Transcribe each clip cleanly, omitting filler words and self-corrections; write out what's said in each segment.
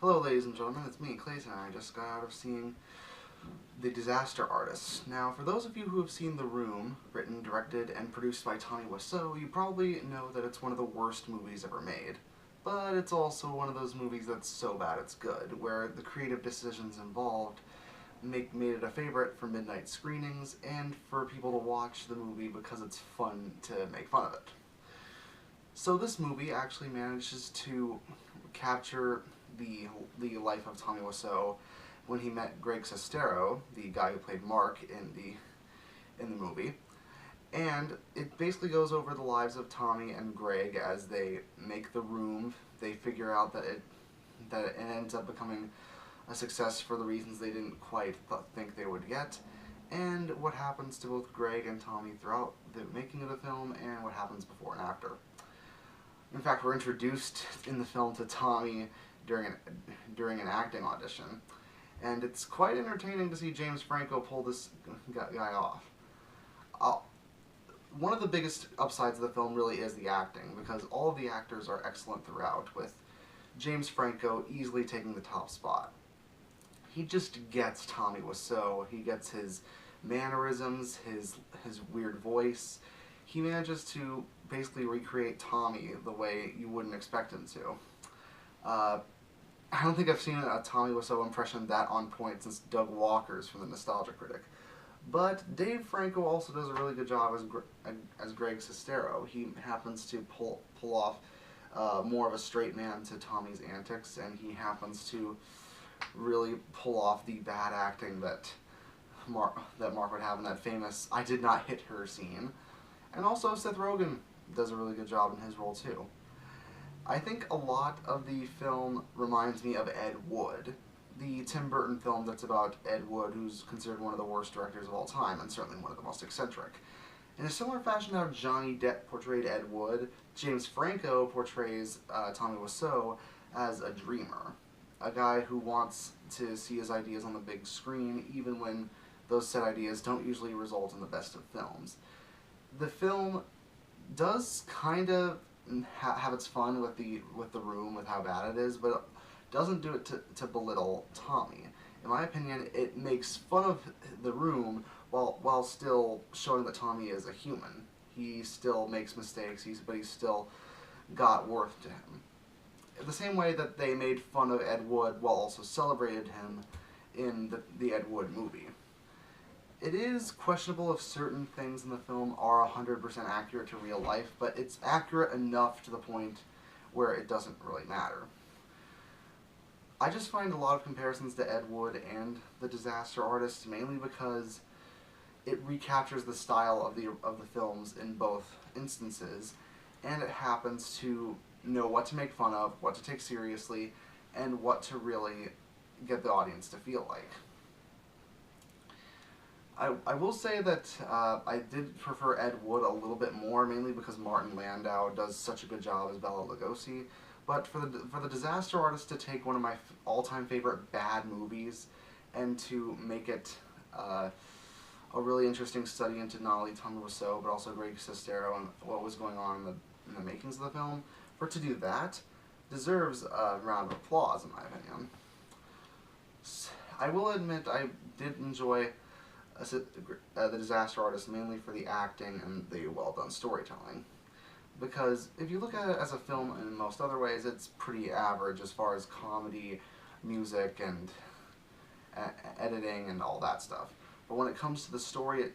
Hello ladies and gentlemen, it's me, Clayton, and I just got out of seeing The Disaster Artist. Now, for those of you who have seen The Room, written, directed, and produced by Tommy Wiseau, you probably know that it's one of the worst movies ever made. But it's also one of those movies that's so bad it's good, where the creative decisions involved made it a favorite for midnight screenings and for people to watch the movie because it's fun to make fun of it. So this movie actually manages to capture the life of Tommy Wiseau when he met Greg Sestero, the guy who played Mark in the movie, and it basically goes over the lives of Tommy and Greg as they make The Room. They figure out that it ends up becoming a success for the reasons they didn't quite think they would get, and what happens to both Greg and Tommy throughout the making of the film, and what happens before and after. In fact, we're introduced in the film to Tommy during an acting audition, and it's quite entertaining to see James Franco pull this guy off. One of the biggest upsides of the film really is the acting, because all of the actors are excellent throughout, with James Franco easily taking the top spot. He just gets Tommy Wiseau. He gets his mannerisms, his weird voice. He manages to basically recreate Tommy the way you wouldn't expect him to. I don't think I've seen a Tommy Wiseau impression that on point since Doug Walker's from The Nostalgia Critic. But Dave Franco also does a really good job as Greg Sestero. He happens to pull off more of a straight man to Tommy's antics, and he happens to really pull off the bad acting that Mark would have in that famous "I did not hit her" scene. And also Seth Rogen does a really good job in his role too. I think a lot of the film reminds me of Ed Wood, the Tim Burton film that's about Ed Wood, who's considered one of the worst directors of all time, and certainly one of the most eccentric. In a similar fashion to how Johnny Depp portrayed Ed Wood, James Franco portrays Tommy Wiseau as a dreamer, a guy who wants to see his ideas on the big screen, even when those said ideas don't usually result in the best of films. The film does kind of have its fun with the Room, with how bad it is, but it doesn't do it to belittle Tommy. In my opinion, it makes fun of The Room while still showing that Tommy is a human. He still makes mistakes, but he's still got worth to him. The same way that they made fun of Ed Wood while also celebrated him in the Ed Wood movie. It is questionable if certain things in the film are 100% accurate to real life, but it's accurate enough to the point where it doesn't really matter. I just find a lot of comparisons to Ed Wood and The Disaster Artist, mainly because it recaptures the style of the films in both instances, and it happens to know what to make fun of, what to take seriously, and what to really get the audience to feel like. I will say that I did prefer Ed Wood a little bit more, mainly because Martin Landau does such a good job as Bela Lugosi. But for the Disaster Artist to take one of my all-time favorite bad movies and to make it a really interesting study into not only Tommy Wiseau but also Greg Sestero and what was going on in the makings of the film, for it to do that deserves a round of applause, in my opinion. I will admit I did enjoy The Disaster Artist mainly for the acting and the well-done storytelling. Because if you look at it as a film in most other ways, it's pretty average as far as comedy, music, and editing and all that stuff. But when it comes to the story it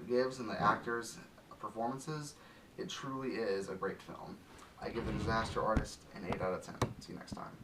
gives and the actors' performances, it truly is a great film. I give The Disaster Artist an 8 out of 10. See you next time.